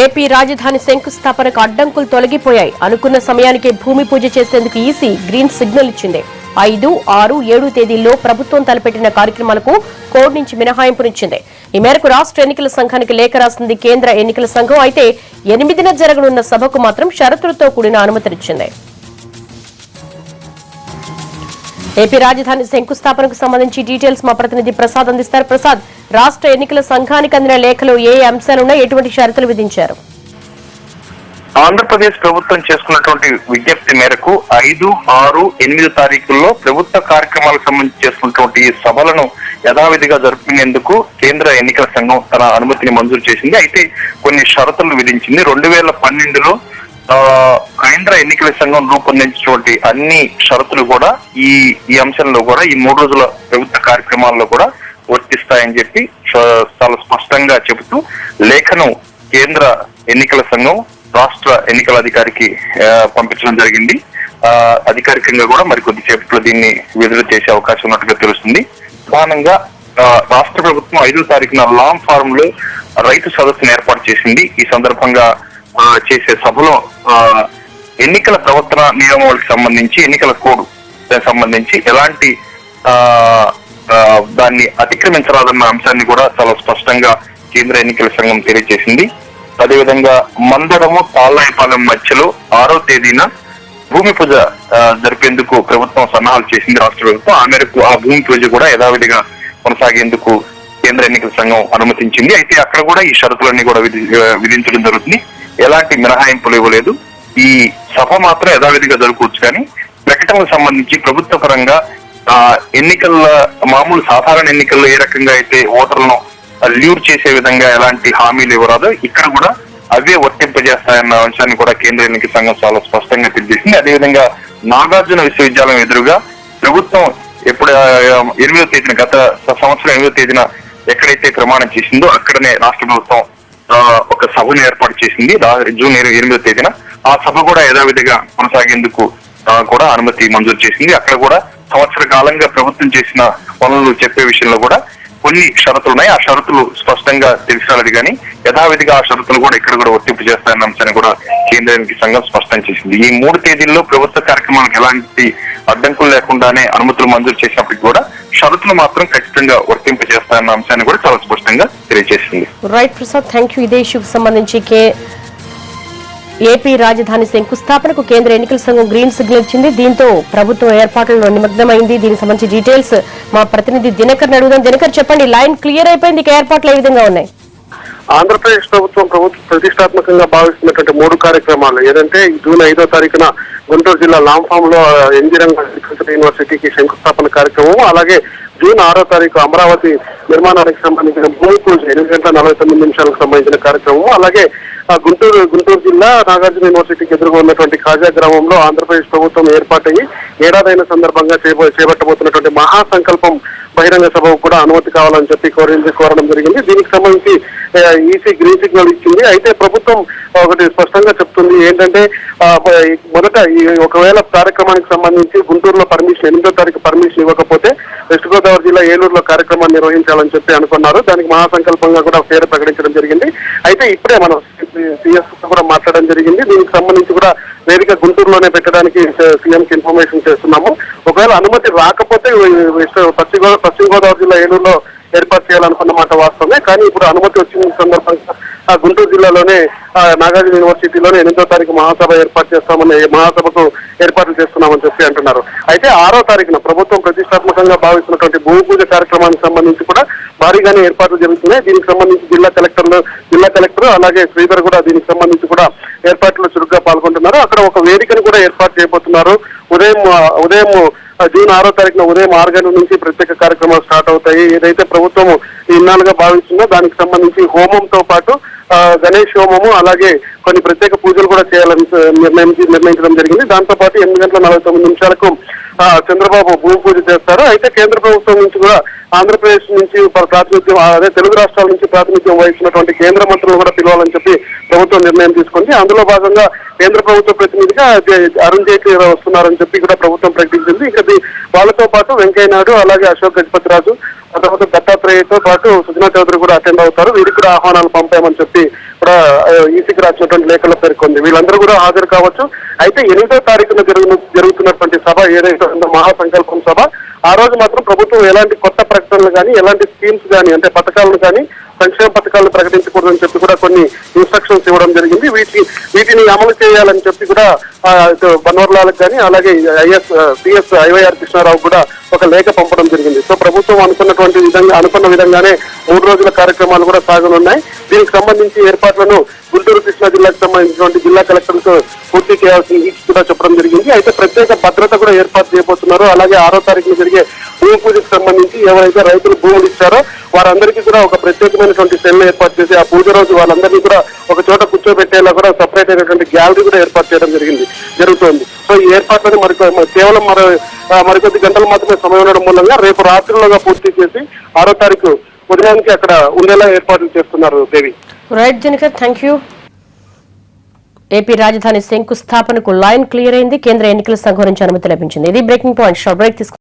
AP రాజధాని శంకుస్థాపనకు అడ్డంకులు తొలగిపోయాయి. అనుకున్న సమయానికే భూమి పూజ చేసేందుకు ఈసీ గ్రీన్ సిగ్నల్ ఇచ్చింది. 5, 6, 7 తేదీల్లో ప్రభుత్వం తలపెట్టిన కార్యక్రమాలకు కోడ్ నుంచి మినహాయింపునిచ్చింది. ఈ మేరకు రాష్ట్ర ఎన్నికల సంఘానికి లేఖ రాసింది కేంద్ర ఎన్నికల సంఘం. అయితే 8న జరగనున్న సభకు మాత్రం షరతులతో కూడిన అనుమతినిచ్చింది. ఏపీ రాజధాని శంకుస్థాపనకు సంబంధించి డీటెయిల్స్ మా ప్రతినిధి ప్రసాద్ అందిస్తారు. ప్రసాద్, రాష్ట్ర ఎన్నికల సంఘానికి అందిన లేఖలో ఏ అంశాలున్నాయి, ఎటువంటి షరతులు విధించారు? ఆంధ్రప్రదేశ్ ప్రభుత్వం చేసుకున్నటువంటి విజ్ఞప్తి మేరకు 5, 6, 8 తారీఖుల్లో ప్రభుత్వ కార్యక్రమాలకు సంబంధించి చేసుకున్నటువంటి ఈ సభలను యథావిధిగా జరుపుకునేందుకు కేంద్ర ఎన్నికల సంఘం తన అనుమతిని మంజూరు చేసింది. అయితే కొన్ని షరతులు విధించింది. 2012లో కేంద్ర ఎన్నికల సంఘం రూపొందించినటువంటి అన్ని షరతులు కూడా ఈ అంశంలో కూడా ఈ 3 రోజుల ప్రభుత్వ కార్యక్రమాల్లో కూడా వర్తిస్తాయని చెప్పి చాలా స్పష్టంగా చెబుతూ లేఖను కేంద్ర ఎన్నికల సంఘం రాష్ట్ర ఎన్నికల అధికారికి పంపించడం జరిగింది. అధికారికంగా కూడా మరికొద్ది సేపట్లో దీన్ని విడుదల చేసే అవకాశం ఉన్నట్టుగా తెలుస్తుంది. ప్రధానంగా రాష్ట్ర ప్రభుత్వం 5వ తారీఖున లాంగ్ ఫారం లో రైతు సదస్సును ఏర్పాటు చేసింది. ఈ సందర్భంగా చేసే సభలో ఎన్నికల ప్రవర్తన నియమావళికి సంబంధించి ఎన్నికల కోడ్ సంబంధించి ఎలాంటి దాన్ని అతిక్రమించరాదన్న అంశాన్ని కూడా చాలా స్పష్టంగా కేంద్ర ఎన్నికల సంఘం తెలియజేసింది. అదేవిధంగా మందడము తాళ్ళాయపాలెం మధ్యలో 6వ తేదీన భూమి పూజ జరిపేందుకు ప్రభుత్వం సన్నాహాలు చేసింది. రాష్ట్ర ప్రభుత్వం ఆ మేరకు ఆ భూమి పూజ కూడా యథావిధిగా కొనసాగేందుకు కేంద్ర ఎన్నికల సంఘం అనుమతించింది. అయితే అక్కడ కూడా ఈ షరతులన్నీ కూడా విధించడం జరుగుతుంది. ఎలాంటి మినహాయింపులు ఇవ్వలేదు. ఈ సభ మాత్రం యథావిధిగా జరుపుకోవచ్చు. కానీ ప్రకటనకు సంబంధించి ప్రభుత్వ పరంగా ఎన్నికల మామూలు సాధారణ ఎన్నికల్లో ఏ రకంగా అయితే ఓటర్లను ల్యూర్ చేసే విధంగా ఎలాంటి హామీలు ఇవ్వరాదో ఇక్కడ కూడా అవే వర్తింపజేస్తాయన్న అంశాన్ని కూడా కేంద్ర ఎన్నికల సంఘం చాలా స్పష్టంగా తెలియజేసింది. అదేవిధంగా నాగార్జున విశ్వవిద్యాలయం ఎదురుగా ప్రభుత్వం ఎప్పుడు 8వ తేదీన గత సంవత్సరం 8వ తేదీన ఎక్కడైతే ప్రమాణం చేసిందో అక్కడనే రాష్ట్ర ప్రభుత్వం ఒక సభను ఏర్పాటు చేసింది. జూన్ 8వ తేదీన ఆ సభ కూడా యథావిధిగా కొనసాగేందుకు కూడా అనుమతి మంజూరు చేసింది. అక్కడ కూడా సంవత్సర కాలంగా ప్రభుత్వం చేసిన పనులు చెప్పే విషయంలో కూడా కొన్ని షరతులు ఉన్నాయి. ఆ షరతులు స్పష్టంగా తెలిసినది కానీ యథావిధిగా ఆ షరతులు కూడా ఇక్కడ కూడా వర్తింపు చేస్తాయన్న అంశాన్ని కూడా కేంద్ర ఎన్నికల సంఘం స్పష్టం చేసింది. ఈ 3 తేదీల్లో ప్రభుత్వ కార్యక్రమాలకు ఎలాంటి అడ్డంకులు లేకుండానే అనుమతులు మంజూరు చేసినప్పటికీ కూడా షరతులు మాత్రం ఖచ్చితంగా వర్తింపు చేస్తాయన్న అంశాన్ని కూడా చాలా స్పష్టంగా తెలియజేసింది. Right Prasad, thank you. ఇదే ఇష్యూకి సంబంధించి ఏపీ రాజధాని శంకుస్థాపనకు కేంద్ర ఎన్నికల సంఘం గ్రీన్ సిగ్నల్ ఇచ్చింది. దీంతో ప్రభుత్వం ఏర్పాట్లలో నిమగ్నమైంది. దీనికి సంబంధించి డీటెయిల్స్ మా ప్రతినిధి దినకర్ అడుగుదాం. దినకర్, చెప్పండి, లైన్ క్లియర్ అయిపోయింది. ఏర్పాట్లు ఏ విధంగా ఉన్నాయి? ఆంధ్రప్రదేశ్ ప్రభుత్వం ప్రతిష్టాత్మకంగా భావిస్తున్నటువంటి 3 కార్యక్రమాలు ఏదంటే జూన్ 5వ తారీఖున గుంటూరు జిల్లా లాంఫామ్ లో ఎన్జీ రంగా అగ్రికల్చర్ యూనివర్సిటీకి శంకుస్థాపన కార్యక్రమం, అలాగే జూన్ 6వ తారీఖు అమరావతి నిర్మాణానికి సంబంధించిన భూమి పూజ 8:49 సంబంధించిన కార్యక్రమం, అలాగే గుంటూరు జిల్లా నాగార్జున యూనివర్సిటీకి ఎదురుగా ఉన్నటువంటి ఖాజా గ్రామంలో ఆంధ్రప్రదేశ్ ప్రభుత్వం ఏర్పాటయ్యి ఏడాదైన సందర్భంగా చేపట్టబోతున్నటువంటి మహాసంకల్పం బహిరంగ సభకు కూడా అనుమతి కావాలని చెప్పి కోరడం జరిగింది. దీనికి సంబంధించి ఈసీ గ్రీన్ సిగ్నల్ ఇచ్చింది. అయితే ప్రభుత్వం ఒకటి స్పష్టంగా చెప్తుంది ఏంటంటే మొదట ఒకవేళ కార్యక్రమానికి సంబంధించి గుంటూరులో పర్మిషన్ 8వ తారీఖు పర్మిషన్ ఇవ్వకపోతే వెస్ట్ గోదావరి జిల్లా ఏలూరులో కార్యక్రమాన్ని నిర్వహించాలని చెప్పి అనుకున్నారు. దానికి మహాసంకల్పంగా కూడా పేరు ప్రకటించడం జరిగింది. అయితే ఇప్పుడే మనం సిఎస్ కూడా మాట్లాడడం జరిగింది. దీనికి సంబంధించి కూడా వేదిక గుంటూరులోనే పెట్టడానికి సీఎంకి ఇన్ఫర్మేషన్ చేస్తున్నాము. ఒకవేళ అనుమతి రాకపోతే పశ్చిమ గోదావరి జిల్లా ఏలూరులో ఏర్పాటు చేయాలనుకున్నమాట వాస్తవమే. కానీ ఇప్పుడు అనుమతి వచ్చిన సందర్భంగా గుంటూరు జిల్లాలోనే నాగార్జున యూనివర్సిటీలోనే 8వ తారీఖు మహాసభ ఏర్పాటు చేస్తామని మహాసభకు ఏర్పాట్లు చేస్తున్నామని చెప్పి అంటున్నారు. అయితే 6వ తారీఖున ప్రభుత్వం ప్రతిష్టాత్మకంగా భావిస్తున్నటువంటి భూమి పూజ కార్యక్రమానికి సంబంధించి కూడా భారీగానే ఏర్పాట్లు జరుగుతున్నాయి. దీనికి సంబంధించి జిల్లా కలెక్టర్ అలాగే శ్రీధర్ కూడా దీనికి సంబంధించి కూడా ఏర్పాట్లు చురుగ్గా పాల్గొంటున్నారు. అక్కడ ఒక వేదికను కూడా ఏర్పాటు చేయబోతున్నారు. ఉదయం జూన్ 6వ తారీఖున ఉదయం 6 గంటల నుంచి ప్రత్యేక కార్యక్రమాలు స్టార్ట్ అవుతాయి. ఏదైతే ప్రభుత్వం ఇన్నాళ్ళుగా భావిస్తుందో దానికి సంబంధించి హోమంతో పాటు గణేష్ హోమము అలాగే కొన్ని ప్రత్యేక పూజలు కూడా చేయాలని నిర్ణయించడం జరిగింది. దాంతో పాటు 8:49 చంద్రబాబు భూమి పూజ చేస్తారు. అయితే కేంద్ర ప్రభుత్వం నుంచి కూడా ఆంధ్రప్రదేశ్ నుంచి ప్రాతినిధ్యం అదే తెలుగు రాష్ట్రాల నుంచి ప్రాతినిధ్యం వహిస్తున్నటువంటి కేంద్ర మంత్రులు కూడా పిలవాలని చెప్పి ప్రభుత్వం నిర్ణయం తీసుకుంది. అందులో భాగంగా కేంద్ర ప్రభుత్వ ప్రతినిధిగా అరుణ్ జైట్లీ వస్తున్నారని చెప్పి కూడా ప్రభుత్వం ప్రకటించింది. ఇక వాళ్ళతో పాటు వెంకయ్య నాయుడు అలాగే అశోక్ గజపతిరాజు ఆ తర్వాత దత్తాత్రేయతో పాటు సుజనా చౌదరి కూడా అటెండ్ అవుతారు. వీరికి కూడా ఆహ్వానాలు పంపామని చెప్పి కూడా ఈసీకి రాసినటువంటి లేఖలో పేర్కొంది. వీళ్ళందరూ కూడా హాజరు కావచ్చు. అయితే 8వ తారీఖున జరుగుతున్నటువంటి సభ ఏదైతే ఉందో మహాసంకల్పం సభ, ఆ రోజు మాత్రం ప్రభుత్వం ఎలాంటి కొత్త ప్రకటనలు కానీ ఎలాంటి స్కీమ్స్ కానీ అంటే పథకాలను కానీ సంక్షేమ పథకాలను ప్రకటించకూడదని చెప్పి కూడా కొన్ని ఇన్స్ట్రక్షన్స్ ఇవ్వడం జరిగింది. వీటిని అమలు చేయాలని చెప్పి కూడా బన్వర్లాలకు కానీ అలాగే సిఎస్ ఐవైఆర్ కృష్ణారావు కూడా ఒక లేఖ పంపడం జరిగింది. సో ప్రభుత్వం అనుకున్న విధంగానే 3 రోజుల కార్యక్రమాలు కూడా సాగనున్నాయి. దీనికి సంబంధించి ఏర్పాట్లను గుంటూరు కృష్ణా జిల్లాకు సంబంధించినటువంటి జిల్లా కలెక్టర్లకు పూర్తి చేయాల్సింది కూడా చెప్పడం జరిగింది. అయితే ప్రత్యేక భద్రత కూడా ఏర్పాటు చేయబోతున్నారు. అలాగే 6వ తారీఖున జరిగే భూమి పూజకు సంబంధించి ఎవరైతే రైతులు భూములు ఇచ్చారో వారందరికీ కూడా ఒక ప్రత్యేకమైనటువంటి సెల్ ఏర్పాటు చేసి ఆ పూజ రోజు వాళ్ళందరినీ కూడా ఒక చోట కూర్చోబెట్టేలా కూడా సపరేట్ అయినటువంటి గ్యాలరీ కూడా ఏర్పాటు చేయడం జరుగుతోంది. సో ఈ ఏర్పాట్లను కేవలం మరికొద్ది గంటలు మాత్రమే సమయం ఉండడం మూలంగా రేపు రాత్రిలోగా పూర్తి చేసి 6వ తారీఖు ఉదయానికి అక్కడ ఉండేలా ఏర్పాట్లు చేస్తున్నారు. Devi. Right Dinakar, thank you. AP రాజధాని శంకుస్థాపనకు లైన్ క్లియర్ అయింది. కేంద్ర ఎన్నికల సంఘం నుంచి అనుమతి లభించింది. ఇది బ్రేకింగ్ పాయింట్. షార్ట్ బ్రేక్ తీసుకు